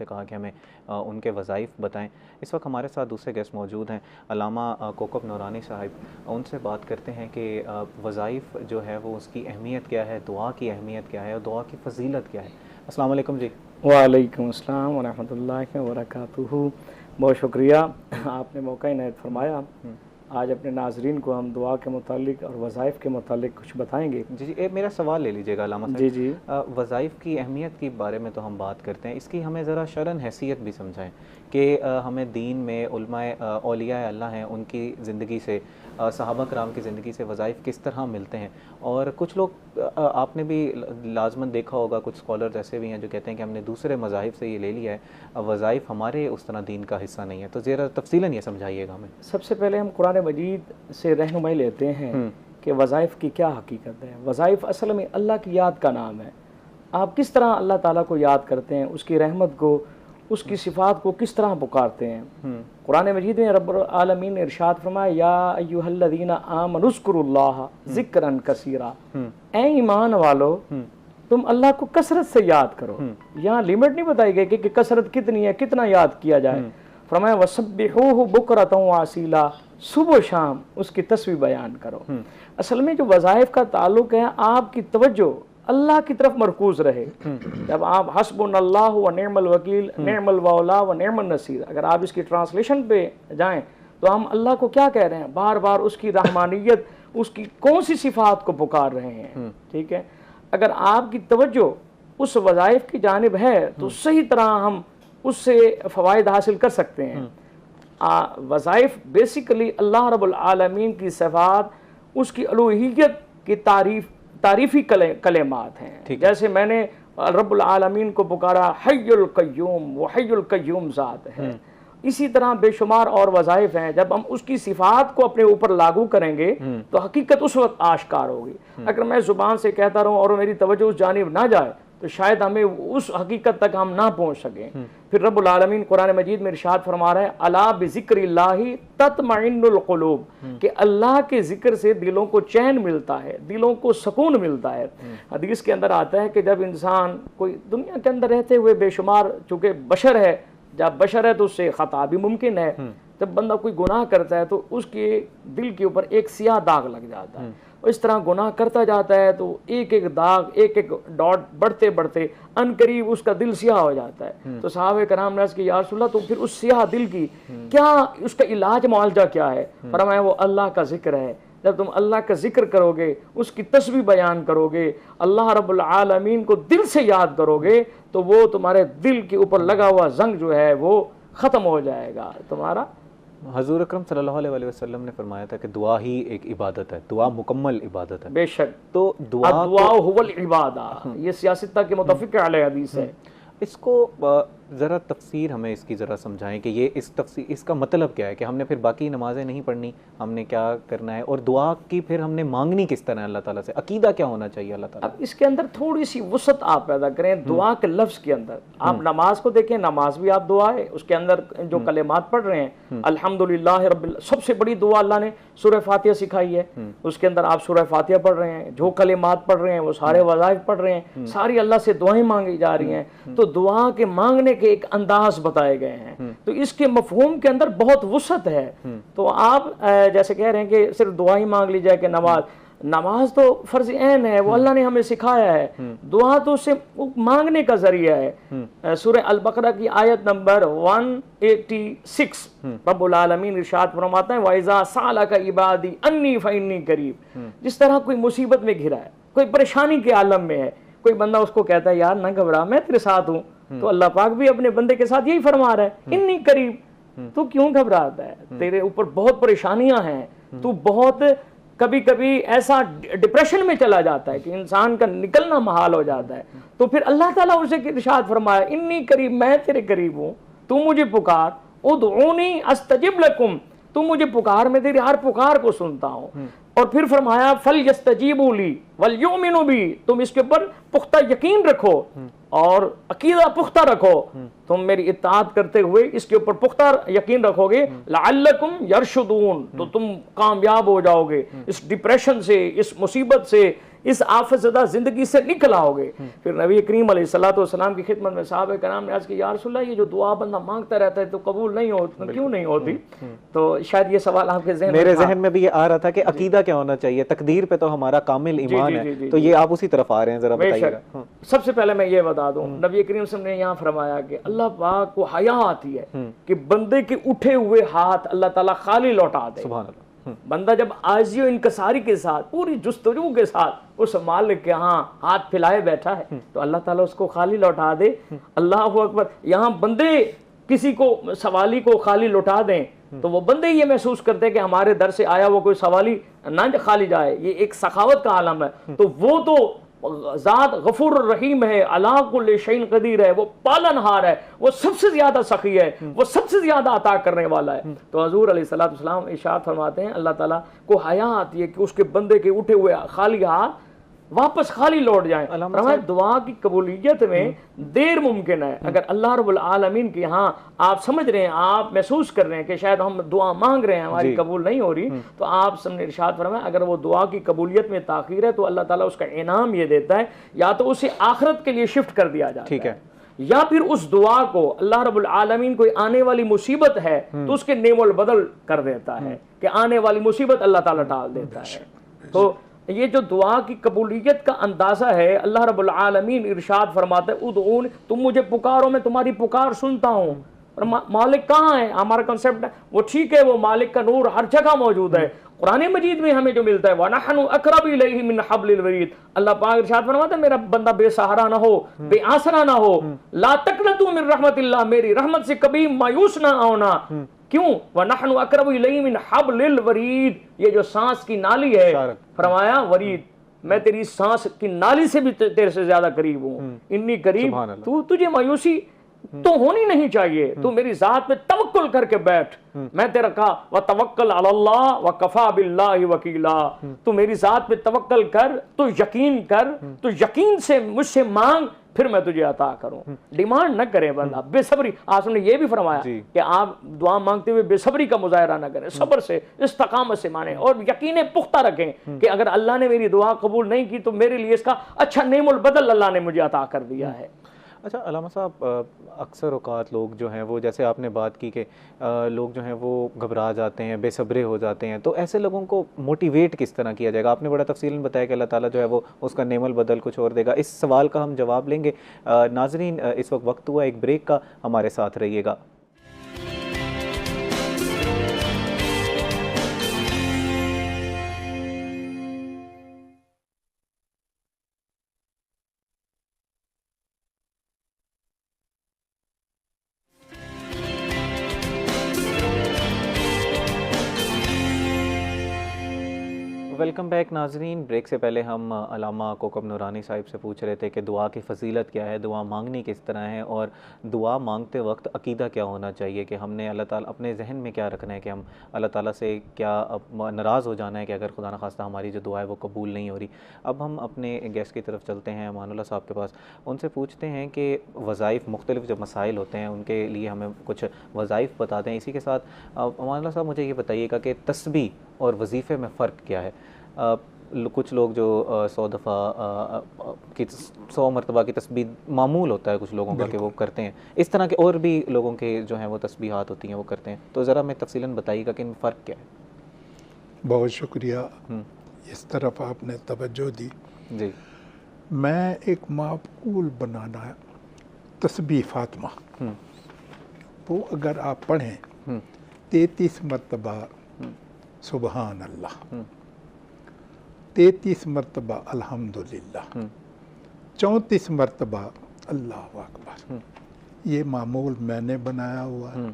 उनसे कहा कि हमें उनके वज़ाइफ बताएं। इस वक्त हमारे साथ दूसरे गेस्ट मौजूद हैं, अल्लामा कोकब नूरानी साहिब। उनसे बात करते हैं कि वज़ाइफ जो है वो उसकी अहमियत क्या है, दुआ की अहमियत क्या है और दुआ की फ़जीलत क्या है। अस्सलाम वालेकुम जी। वालेकुम अस्सलाम व रहमतुल्लाहि व बरकातुहू। बहुत शुक्रिया, आपने मौका इनायत फरमाया। आज अपने नाजरीन को हम दुआ के मुतालिक और वज़ाइफ के मुतालिक कुछ बताएंगे। जी जी, मेरा सवाल ले लीजिएगा अल्लामा साहब। जी जी। वज़ाइफ की अहमियत के बारे में तो हम बात करते हैं, इसकी हमें ज़रा शरन हैसियत भी समझाएं कि हमें दीन में उलमाए औलिया अल्लाह हैं उनकी ज़िंदगी से, सहाबा कराम की ज़िंदगी से वज़ाइफ किस तरह मिलते हैं। और कुछ लोग आपने भी लाजमन देखा होगा, कुछ स्कॉलर्स ऐसे भी हैं जो कहते हैं कि हमने दूसरे मज़ाहिब से ये ले लिया है, वज़ाइफ हमारे उस तरह दीन का हिस्सा नहीं है। तो ज़रा तफसीलन ये समझाइएगा हमें। सबसे पहले हम कुरान मजीद से रहनुमाई लेते हैं कि वज़ाइफ की क्या हकीकत है। वज़ाइफ असल में अल्लाह की याद का नाम है। आप किस तरह अल्लाह ताला को याद करते हैं, उसकी रहमत को, उसकी सिफ़ात को किस तरह पुकारते हैं। कुरान मजीद में रब्बुल आलमीन ने इरशाद फरमाया, या अय्युहल्लज़ीना आमनुज़्कुरुल्लाह ज़िक्रन कसीरा, ऐ ईमान वालो तुम अल्लाह को कसरत से याद करो। यहाँ लिमिट नहीं बताई गई कि कसरत कितनी है, कितना याद किया जाए। फरमाया वसब्बिहूहु बुकरतन व असीला, सुबह शाम उसकी तस्बीह बयान करो। असल में जो वज़ाइफ का ताल्लुक है, आपकी तवज्जो अल्लाह की तरफ मरकूज रहे। जब आप हस्बुनल्लाहु व निअमल वकील, निअमल मौला व निअमन नसीर, अगर आप इसकी ट्रांसलेशन पे जाएं तो हम अल्लाह को क्या कह रहे हैं, बार बार उसकी रहमानियत, उसकी कौन सी सिफात को पुकार रहे हैं। ठीक है, अगर आपकी तवज्जो उस वज़ाइफ की जानिब है तो सही तरह हम उससे फ़वाइद हासिल कर सकते हैं। वज़ाइफ बेसिकली अल्लाह रब्बुल आलमीन की सिफात, उसकी अलूहियत की तारीफ़ी कलेमात हैं। जैसे मैंने रब्बुल आलमीन को पुकारा हय्युल क़य्यूम, वो हय्युल क़य्यूम ज़ात है। इसी तरह बेशुमार और वज़ाइफ हैं। जब हम उसकी सिफात को अपने ऊपर लागू करेंगे तो हकीकत उस वक्त आश्कार होगी। अगर मैं ज़ुबान से कहता रहूँ और मेरी तवज्जो उस जानिब ना जाए तो शायद हमें उस हकीकत तक हम ना पहुँच सकें। फिर रब्बुल आलमीन कुरान मजीद में इरशाद फरमा रहा है, अला बिज़िक्रिल्लाहि तत्मइन्नुल क़ुलूब, कि अल्लाह के ज़िक्र से दिलों को चैन मिलता है, दिलों को सुकून मिलता है। हदीस के अंदर आता है कि जब इंसान कोई दुनिया के अंदर रहते हुए बेशुमार, चूँकि बशर है, जब बशर है तो उससे ख़ता भी मुमकिन है। जब बंदा कोई गुनाह करता है तो उसके दिल के ऊपर एक सियाह दाग लग जाता है। और इस तरह गुनाह करता जाता है तो एक एक दाग, एक एक डॉट बढ़ते बढ़ते अनकरीब उसका दिल सियाह हो जाता है। तो सहाबे कराम ने अर्ज़ की, या रसूलल्लाह, तो फिर उस सियाह दिल की क्या, उसका इलाज मुआलजा क्या है। फरमाया वो अल्लाह का जिक्र है। जब तुम अल्लाह का जिक्र करोगे, उसकी तस्बीह बयान करोगे, अल्लाह रब्बुल आलमीन को दिल से याद करोगे, तो वो तुम्हारे दिल के ऊपर लगा हुआ जंग जो है वो ख़त्म हो जाएगा तुम्हारा। हज़ूर अकरम सल्लल्लाहु अलैहि वसल्लम ने फरमाया था कि दुआ ही एक इबादत है, दुआ मुकम्मल इबादत है। बेशक, तो दुआ हुवल इबादा, ये सियासत के मुतफ़िक़ अलैहि हदीस है। इसको ज़रा तफसीर हमें इसकी ज़रा समझाएं कि ये इस तफसीर, इसका मतलब क्या है कि हमने फिर बाकी नमाज़ें नहीं पढ़नी, हमने क्या करना है, और दुआ की फिर हमने मांगनी किस तरह है अल्लाह ताला से, अकीदा क्या होना चाहिए अल्लाह ताला। अब इसके अंदर थोड़ी सी वसत आप पैदा करें दुआ के लफ्ज़ के अंदर। आप नमाज को देखें, नमाज भी आप दुआ है, उसके अंदर जो कलेमात पढ़ रहे हैं, अल्हम्दुलिल्लाह रब्बिल, सबसे बड़ी दुआ अल्लाह ने सूरह फातिहा सिखाई है। उसके अंदर आप सूरह फातिहा पढ़ रहे हैं, जो कलेमात पढ़ रहे हैं वो सारे वज़ाइफ पढ़ रहे हैं, सारी अल्लाह से दुआएं मांगी जा रही हैं। तो दुआ के मांगने के एक अंदाज बताए गए हैं। तो इसके मफहूम के अंदर बहुत वसत है। तो आप जैसे कह रहे हैं कि सिर्फ दुआ ही मांग ली जाए कि नमाज तो फर्ज ऐन है, वो अल्लाह ने हमें सिखाया है। दुआ तो उससे मांगने का जरिया है। सूरह अल बकरा की आयत नंबर 186 रब्बुल आलमीन इरशाद फरमाता है, वाइज़ा सालका इबादी अन्नी फइन्नी करीब। जिस तरह कोई मुसीबत में घिरा है, कोई परेशानी के आलम में है, कोई बंदा उसको कहता है यार ना घबरा, मैं तेरे साथ हूँ, तो अल्लाह पाक भी अपने बंदे के साथ यही फरमा रहा है, इन्नी करीब। तो क्यों घबराता है, तेरे ऊपर बहुत परेशानियां हैं, तू बहुत कभी कभी ऐसा डिप्रेशन में चला जाता है कि इंसान का निकलना महाल हो जाता है। तो फिर अल्लाह ताला उसे इरशाद फरमाया, इन्नी करीब, मैं तेरे करीब हूँ, तू मुझे पुकार, उदऊनी अस्तजिब लकुम, तू मुझे पुकार, मैं तेरी हर पुकार को सुनता हूँ। और फिर फरमाया फल यस्तजीबू ली वल युमिनु बी, तुम इसके ऊपर पुख्ता यकीन रखो और अकीदा पुख्ता रखो, तुम मेरी इत्ताअत करते हुए इसके ऊपर पुख्ता यकीन रखोगे, लअल्लकुम यरशुदून, तो तुम कामयाब हो जाओगे इस डिप्रेशन से, इस मुसीबत से, इस आफतज़दा ज़िंदगी से निकल आओगे। फिर नबी करीम अलैहिस्सलाम की खिदमत में साहब कराम ने अर्ज़ की, या रसूलल्लाह ये जो दुआ बंदा मांगता रहता है तो कबूल नहीं होती, क्यों नहीं होती? तो शायद ये सवाल आपके ज़हन मेरे जहन में भी ये आ रहा था कि अकीदा क्या होना चाहिए, तकदीर पे तो हमारा कामिल ईमान है, तो ये आप उसी तरफ आ रहे हैं, जरा बताइएगा। सबसे पहले मैं ये बता दूं, नबी करीम सल्लल्लाहु अलैहि वसल्लम ने यहाँ फरमाया कि अल्लाह पाक को हया आती है कि बंदे के उठे हुए हाथ अल्लाह ताला खाली लौटा दे। सुभान अल्लाह। बंदा जब आजिज़ व इनकसारी के साथ, पूरी जुस्तजू के साथ उस मालिक के यहाँ हाथ फैलाए बैठा है तो अल्लाह ताला उसको खाली लौटा दे। अल्लाहु अकबर। यहाँ बंदे किसी को, सवाली को खाली लौटा दें तो वो बंदे ये महसूस करते हैं कि हमारे दर से आया वो कोई सवाली ना खाली जाए, ये एक सखावत का आलम है। तो वो तो ज़ात गफूर रहीम है, अला कुल्लि शैइन कदीर है, वो पालनहार है, वो सबसे ज्यादा सखी है, वो सबसे ज्यादा अता करने वाला है। तो हजूर अलैहिस्सलातु वस्सलाम इरशाद फरमाते हैं अल्लाह ताला को हया आती है कि उसके बंदे के उठे हुए खाली हाथ वापस खाली लौट जाएं। दुआ की कबूलियत में देर मुमकिन है। अगर अल्लाह रब्बुल आलमीन के यहाँ आप समझ रहे हैं, आप महसूस कर रहे हैं कि शायद हम दुआ मांग रहे हैं हमारी कबूल नहीं हो रही, तो आप सबने इरशाद फरमाया अगर वो दुआ की कबूलियत में ताखीर है तो अल्लाह ताला उसका इनाम ये देता है, या तो उसे आखिरत के लिए शिफ्ट कर दिया जाता है, ठीक है, या फिर उस दुआ को अल्लाह रब्बुल आलमीन कोई आने वाली मुसीबत है तो उसके नेमोल बदल कर देता है कि आने वाली मुसीबत अल्लाह ताला टाल देता है। तो ये जो दुआ की कबूलियत का अंदाजा है, अल्लाह रब्बुल आलमीन इरशाद फरमाते हैं उदऊन, तुम मुझे पुकारो मैं तुम्हारी पुकार सुनता हूँ। और मालिक कहाँ है? हमारा कंसेप्ट है वो ठीक है, वो मालिक का नूर हर जगह मौजूद है। कुरान मजीद में हमें जो मिलता है वनहनु अक़रबु इलैहि मिन हब्लिल वरीद, अल्लाह पाक इरशाद फरमाता है मेरा बंदा बेसहारा ना हो, बेआसरा ना हो। ला तक़नतु मिन रहमतिल्लाह, मेरी रहमत से कभी मायूस ना होना। क्यों? वनहनु अक़रबु इलैहि मिन हब्लिल वरीद, ये जो सांस की नाली है, फरमाया वरीद, मैं तेरी सांस की नाली से भी तेरे से ज्यादा करीब हूँ, इन्नी करीब तू, तुझे मायूसी तो होनी नहीं चाहिए। तू मेरी जात पे तवक्कुल करके बैठ, मैं तेरा कहा व तवक्कल अल्लाह व कफा बिल्लाहि वकीला, तू मेरी जात पे तवक्कल कर, तू यकीन कर, तू यकीन से मुझसे मांग, फिर मैं तुझे अता करूं। डिमांड न करे बंदा, बेसब्री। आपने ये भी फरमाया कि आप दुआ मांगते हुए बेसब्री का मुजाहरा न करें, सब्र से, इस्तकामत से माने और यकीन पुख्ता रखें कि अगर अल्लाह ने मेरी दुआ कबूल नहीं की तो मेरे लिए इसका अच्छा नेमुल बदल अल्लाह ने मुझे अता कर दिया है। अच्छा अल्लामा साहब, अक्सर औक़ात लोग जो हैं वो, जैसे आपने बात की कि लोग जो हैं वो घबरा जाते हैं, बेसब्रे हो जाते हैं, तो ऐसे लोगों को मोटिवेट किस तरह किया जाएगा? आपने बड़ा तफसीलन बताया कि अल्लाह ताला जो है वो उसका नेमल बदल कुछ और देगा। इस सवाल का हम जवाब लेंगे। नाज़रीन, इस वक्त हुआ एक ब्रेक का, हमारे साथ रहिएगा। वेलकम बैक नाजरीन। ब्रेक से पहले हम अल्लामा कोकब नूरानी साहिब से पूछ रहे थे कि दुआ की फ़जीलत क्या है, दुआ मांगनी किस तरह है, और दुआ मांगते वक्त अकीदा क्या होना चाहिए कि हमने अल्लाह ताला अपने जहन में क्या रखना है कि हम अल्लाह ताला से क्या नाराज़ हो जाना है कि अगर खुदा न खास्ता हमारी जो दुआ है वो कबूल नहीं हो रही। अब हम अपने गेस्ट की तरफ चलते हैं, अमानुल्लाह साहब के पास, उनसे पूछते हैं कि वज़ाइफ, मुख्तलिफ जो मसाइल होते हैं उनके लिए हमें कुछ वज़ाइफ बता दें। इसी के साथ अमानुल्लाह साहब मुझे ये बताइएगा कि तस्बीह और वजीफ़े में फ़र्क क्या है? कुछ लोग जो 100 दफ़ा की 100 मरतबा की तस्बीह मामूल होता है कुछ लोगों का कि वो करते हैं, इस तरह के और भी लोगों के जो हैं वो तस्बीहात होती हैं वो करते हैं, तो ज़रा मैं तफसीलन बताइएगा कि इन फ़र्क क्या है? बहुत शुक्रिया, इस तरफ आपने तवज्जो दी। जी, मैं एक माकूल बनाना है तस्बीह फ़ातिमा, वो अगर आप पढ़ें 33 मरतबा सुबहान अल्लाह, 33 मरतबा अल्हम्दुलिल्लाह, 34 मरतबा अल्लाहु अकबर, ये मामूल मैंने बनाया हुआ है,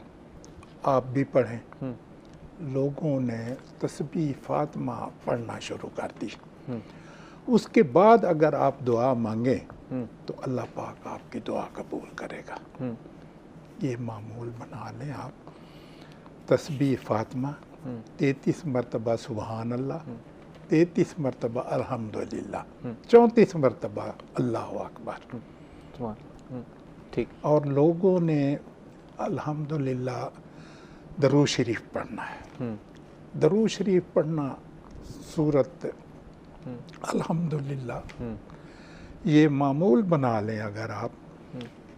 आप भी पढ़ें। लोगों ने तस्बीह फ़ातिमा पढ़ना शुरू कर दी। उसके बाद अगर आप दुआ मांगें तो अल्लाह पाक आपकी दुआ कबूल करेगा। ये मामूल बना लें आप, तस्बीह फ़ातिमा 33 मरतबा सुबहान अल्लाह, 33 मरतबा अल्हम्दुलिल्लाह, 34 मरतबा अल्लाहु अकबर। ठीक। और लोगों ने अल्हम्दुलिल्लाह दरूद शरीफ पढ़ना है। दरूद शरीफ पढ़ना सूरत अल्हम्दुलिल्लाह ये मामूल बना लें अगर आप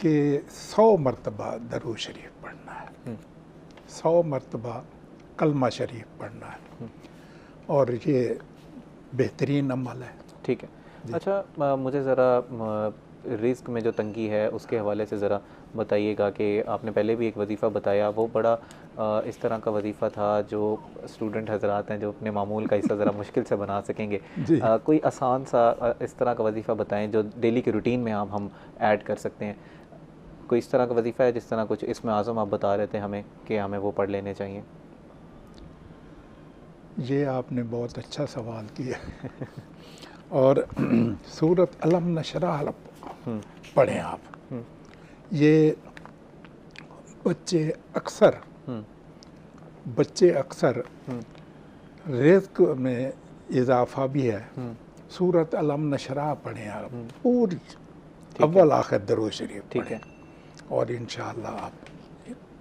कि 100 मरतबा दरूद शरीफ पढ़ना है, 100 मरतबा कलमा शरीफ पढ़ना है, और ये बेहतरीन अमल है। ठीक है। अच्छा, मुझे ज़रा रिस्क में जो तंगी है उसके हवाले से ज़रा बताइएगा कि आपने पहले भी एक वजीफ़ा बताया, वो बड़ा इस तरह का वजीफ़ा था जो स्टूडेंट हजरात हैं जो अपने मामूल का हिस्सा ज़रा मुश्किल से बना सकेंगे। कोई आसान सा इस तरह का वजीफ़ा बताएं जो डेली की रूटीन में हम ऐड कर सकते हैं। कोई इस तरह का वजीफ़ा है जिस तरह कुछ इसमें आज़म आप बता रहे थे हमें कि हमें वो पढ़ लेने चाहिए? ये आपने बहुत अच्छा सवाल किया और सूरत अलम नशरह पढ़ें आप। ये बच्चे अक्सर रिज़्क़ में इजाफा भी है। सूरत अलम नशरह पढ़ें आप पूरी, अव्वल आखिर दरूद शरीफ पढ़ें और इंशाअल्लाह आप।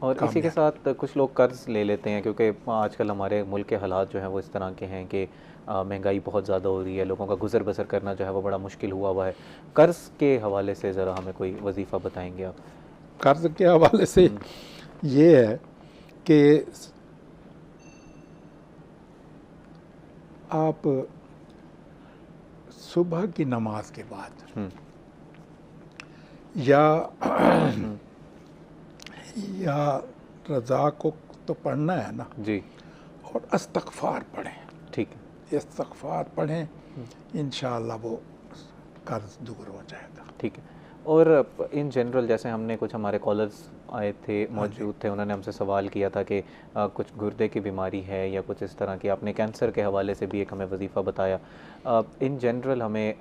और इसी के साथ कुछ लोग कर्ज़ ले लेते हैं क्योंकि आजकल हमारे मुल्क के हालात जो हैं वो इस तरह के हैं कि महंगाई बहुत ज़्यादा हो रही है, लोगों का गुज़र बसर करना जो है वो बड़ा मुश्किल हुआ है। कर्ज़ के हवाले से ज़रा हमें कोई वजीफ़ा बताएंगे आप? कर्ज़ के हवाले से ये है कि आप सुबह की नमाज के बाद या रज़ा को तो पढ़ना है ना जी, और इस्तग़फ़ार पढ़ें। ठीक है, इस्तग़फ़ार पढ़ें, इंशाअल्लाह वो कर्ज़ दूर हो जाएगा। ठीक है। और इन जनरल जैसे हमने कुछ हमारे कॉलर्स आए थे, मौजूद थे, उन्होंने हमसे सवाल किया था कि कुछ गुर्दे की बीमारी है या कुछ इस तरह की, आपने कैंसर के हवाले से भी एक हमें वजीफ़ा बताया। इन जनरल हमें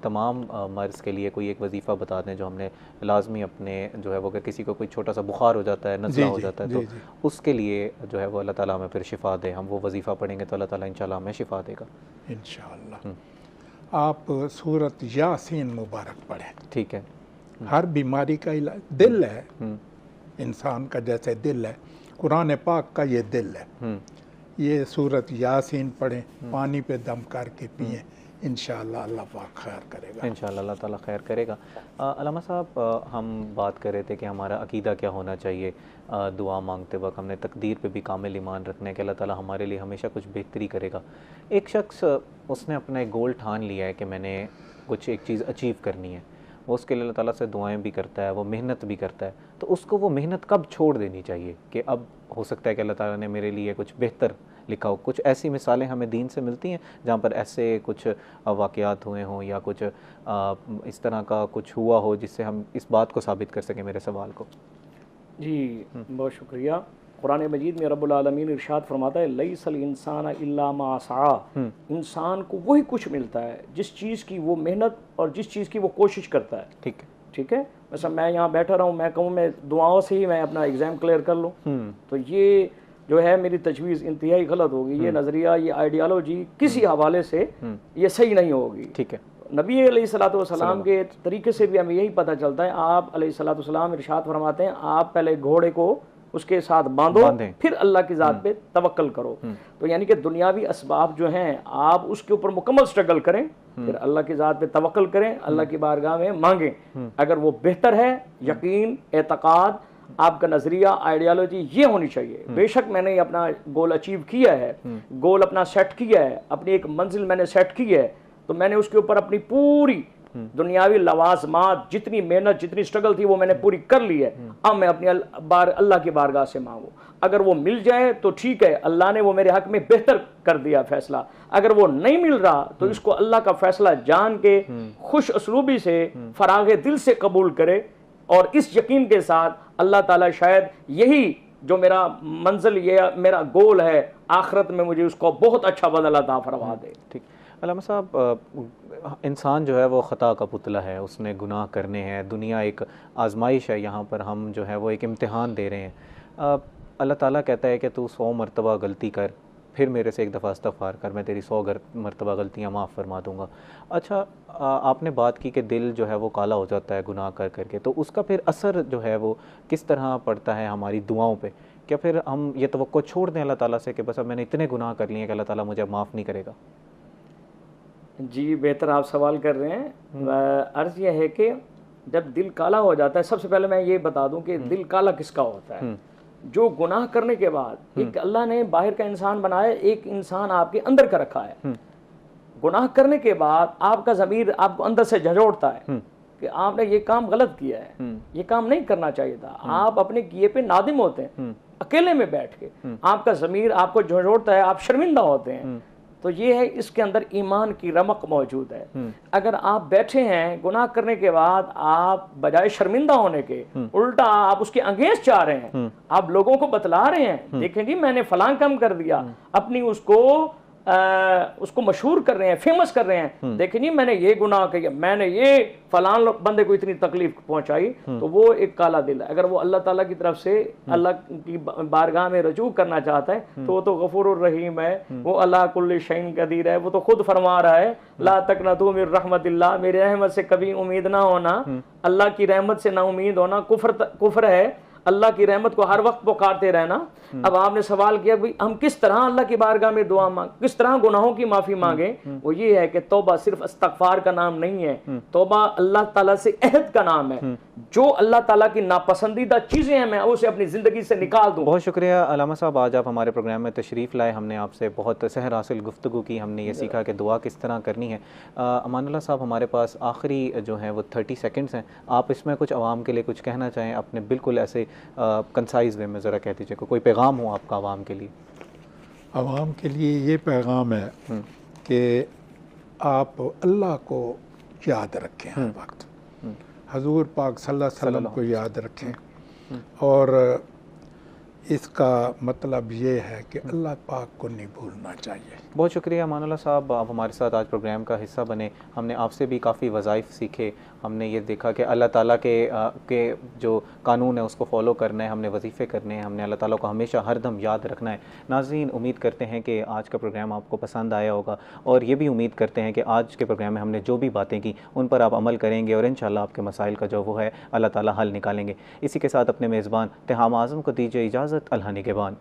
तमाम मर्ज़ के लिए कोई एक वजीफ़ा बता दें जो हमने लाजमी अपने जो है वो, अगर किसी को कोई छोटा सा बुखार हो जाता है, नज़ला हो जाता है तो उसके लिए जो है वो अल्लाह ताला हमें फिर शिफ़ा दे। हम वो वजीफ़ा पढ़ेंगे तो अल्लाह ताला इंशाअल्लाह हमें शिफ़ा देगा इंशाअल्लाह। आप सूरत यासीन मुबारक पढ़ें। ठीक है। हर बीमारी का इलाज दिल है, इंसान का जैसे दिल है, कुरान पाक का ये दिल है। ये सूरत यासीन पढ़ें, पानी पे दम करके पिएं, इंशाअल्लाह अल्लाह पाक खैर करेगा। इंशाअल्लाह अल्लाह ताला खैर करेगा। अल्लामा साहब, हम बात कर रहे थे कि हमारा अकीदा क्या होना चाहिए। दुआ मांगते वक्त हमने तकदीर पे भी कामिल ईमान रखना है कि अल्लाह ताला हमारे लिए हमेशा कुछ बेहतरी करेगा। एक शख्स उसने अपना एक गोल ठान लिया है कि मैंने कुछ एक चीज़ अचीव करनी है, वो उसके लिए अल्लाह ताला से दुआएं भी करता है, वो मेहनत भी करता है, तो उसको वो मेहनत कब छोड़ देनी चाहिए कि अब हो सकता है कि अल्लाह ताला ने मेरे लिए कुछ बेहतर लिखा हो? कुछ ऐसी मिसालें हमें दीन से मिलती हैं जहाँ पर ऐसे कुछ वाक़यात हुए हों या कुछ इस तरह का कुछ हुआ हो जिससे हम इस बात को साबित कर सकें मेरे सवाल को? जी बहुत शुक्रिया। कुरान मजीद में रब्बुल आलमीन इरशाद फरमाता है, लैसल इंसान इल्ला मा सआ। इंसान को वही कुछ मिलता है जिस चीज़ की वो मेहनत और जिस चीज़ की वो कोशिश करता है। ठीक है, ठीक है। वैसे मैं यहाँ बैठा रहा हूँ, मैं कहूँ मैं दुआओं से ही मैं अपना एग्ज़ाम क्लियर कर लूँ, तो ये जो है मेरी तजवीज़ इंतहाई गलत होगी। ये नज़रिया, ये आइडियालॉजी किसी हवाले से ये सही नहीं होगी। ठीक है। नबी अलैहिस्सलाम के तरीके से भी हमें यही पता चलता है। आप अलैहिस्सलाम इरशाद फरमाते हैं, आप पहले घोड़े को उसके साथ बांधो, फिर अल्लाह की ज़ात पे तवक्कल करो। तो यानी कि दुनियावी असबाब जो हैं आप उसके ऊपर मुकम्मल स्ट्रगल करें, फिर अल्लाह की ज़ात पे तवक्कल करें, अल्लाह की बारगाह में मांगें। अगर वो बेहतर है, यकीन, एतकाद, आपका नजरिया, आइडियालॉजी ये होनी चाहिए। बेशक मैंने अपना गोल अचीव किया है, गोल अपना सेट किया है, अपनी एक मंजिल मैंने सेट की है, तो मैंने उसके ऊपर अपनी पूरी दुनियावी लवाजमात, जितनी मेहनत, जितनी स्ट्रगल थी वो मैंने पूरी कर ली है। अब मैं अपनी अल्लाह की बारगाह से मांगू, अगर वो मिल जाए तो ठीक है, अल्लाह ने वो मेरे हक में बेहतर कर दिया फैसला। अगर वो नहीं मिल रहा तो इसको अल्लाह का फैसला जान के खुश असलूबी से, फरागे दिल से कबूल करे और इस यकीन के साथ अल्लाह ताला शायद यही जो मेरा मंजिल, ये मेरा गोल है, आखिरत में मुझे उसको बहुत अच्छा बदला अता फरमा दे। ठीक। अल्लामा साहब, इंसान जो है वो ख़ता का पुतला है, उसने गुनाह करने हैं, दुनिया एक आजमाइश है, यहाँ पर हम जो है वो एक इम्तिहान दे रहे हैं। अल्लाह ताला कहता है कि तू 100 मरतबा गलती कर, फिर मेरे से एक दफ़ा इस्तग़फ़ार कर, मैं तेरी 100 मरतबा गलतियाँ माफ़ फरमा दूँगा। अच्छा, आपने बात की कि दिल जो है वो काला हो जाता है गुनाह कर करके, तो उसका फिर असर जो है वो किस तरह पड़ता है हमारी दुआओं पे? क्या फिर हम ये तवक्को छोड़ दें अल्लाह ताला से कि बस अब मैंने इतने गुनाह कर लिए हैं कि अल्लाह ताला मुझे माफ़ नहीं करेगा? जी बेहतर आप सवाल कर रहे हैं। अर्ज़ यह है कि जब दिल काला हो जाता है, सबसे पहले मैं ये बता दूं कि दिल काला किसका होता है। जो गुनाह करने के बाद, एक अल्लाह ने बाहर का इंसान बनाया, एक इंसान आपके अंदर का रखा है। गुनाह करने के बाद आपका ज़मीर आपको अंदर से झंझोड़ता है कि आपने ये काम गलत किया है, ये काम नहीं करना चाहिए था। आप अपने किए पे नादिम होते हैं, अकेले में बैठ के आपका ज़मीर आपको झंझोड़ता है, आप शर्मिंदा होते हैं। तो ये है, इसके अंदर ईमान की रमक मौजूद है। अगर आप बैठे हैं गुनाह करने के बाद, आप बजाय शर्मिंदा होने के उल्टा आप उसके अगेंस्ट जा रहे हैं, आप लोगों को बतला रहे हैं, देखें जी मैंने फलां काम कर दिया, अपनी उसको मशहूर कर रहे हैं, फेमस कर रहे हैं, देखें जी मैंने ये गुनाह किया, मैंने ये फलां बंदे को इतनी तकलीफ पहुंचाई। तो वो एक काला दिल है। अगर वो अल्लाह ताला की तरफ से अल्लाह की बारगाह में रजू करना चाहता है तो वो तो गफूरुर रहीम है, वो अल्लाह कुल्ली शैइन कदीर है। वो तो खुद फरमा रहा है, ला तकनतू मिन रहमतिल्लाह, मेरी रहमत से कभी उम्मीद ना होना, अल्लाह की रहमत से ना उम्मीद होना कुफ्र है। अल्लाह की रहमत को हर वक्त पुकारते रहना। अब आपने सवाल किया भाई हम किस तरह अल्लाह की बारगाह में दुआ मांग, किस तरह गुनाहों की माफी मांगे। वो ये है कि तौबा सिर्फ इस्तगफार का नाम नहीं है, तौबा अल्लाह ताला से अहद का नाम है। जो अल्लाह ताला की नापसंदीदा चीजें हैं मैं उसे अपनी जिंदगी से निकाल दूं। बहुत शुक्रिया अलामा साहब, आज आप हमारे प्रोग्राम में तशरीफ़ लाए, हमने आपसे बहुत सहर हासिल गुफ्तगू की, हमने ये सीखा कि दुआ किस तरह करनी है। अमानुल्लाह साहब, हमारे पास आखिरी जो है वो 30 सेकंड्स हैं, आप इसमें कुछ आवाम के लिए कुछ कहना चाहें, अपने बिल्कुल ऐसे कंसाइज वे में ज़रा कह दीजिए, कोई पैगाम हो आपका आवाम के लिए। आवाम के लिए ये पैगाम है कि आप अल्लाह को याद रखें, हर वक्त हजूर पाक सल्लल्लाहु अलैहि वसल्लम को याद रखें। और इसका मतलब ये है कि अल्लाह पाक को नहीं भूलना चाहिए। बहुत शुक्रिया अमानुल्लाह साहब, आप हमारे साथ आज प्रोग्राम का हिस्सा बने। हमने आपसे भी काफ़ी वज़ाइफ सीखे, हमने ये देखा कि अल्लाह ताला के जो कानून है उसको फ़ॉलो करना है, हमने वजीफ़े करने हैं, हमने अल्लाह ताला को हमेशा हरदम याद रखना है। नाज़रीन, उम्मीद करते हैं कि आज का प्रोग्राम आपको पसंद आया होगा, और ये भी उम्मीद करते हैं कि आज के प्रोग्राम में हमने जो भी बातें की उन पर आप अमल करेंगे और इंशाअल्लाह आपके मसाइल का जो वो है अल्लाह ताला हल निकालेंगे। इसी के साथ अपने मेज़बान तिहाम आज़म को दीजिए इजाज़त। अल्लाह निगहबान।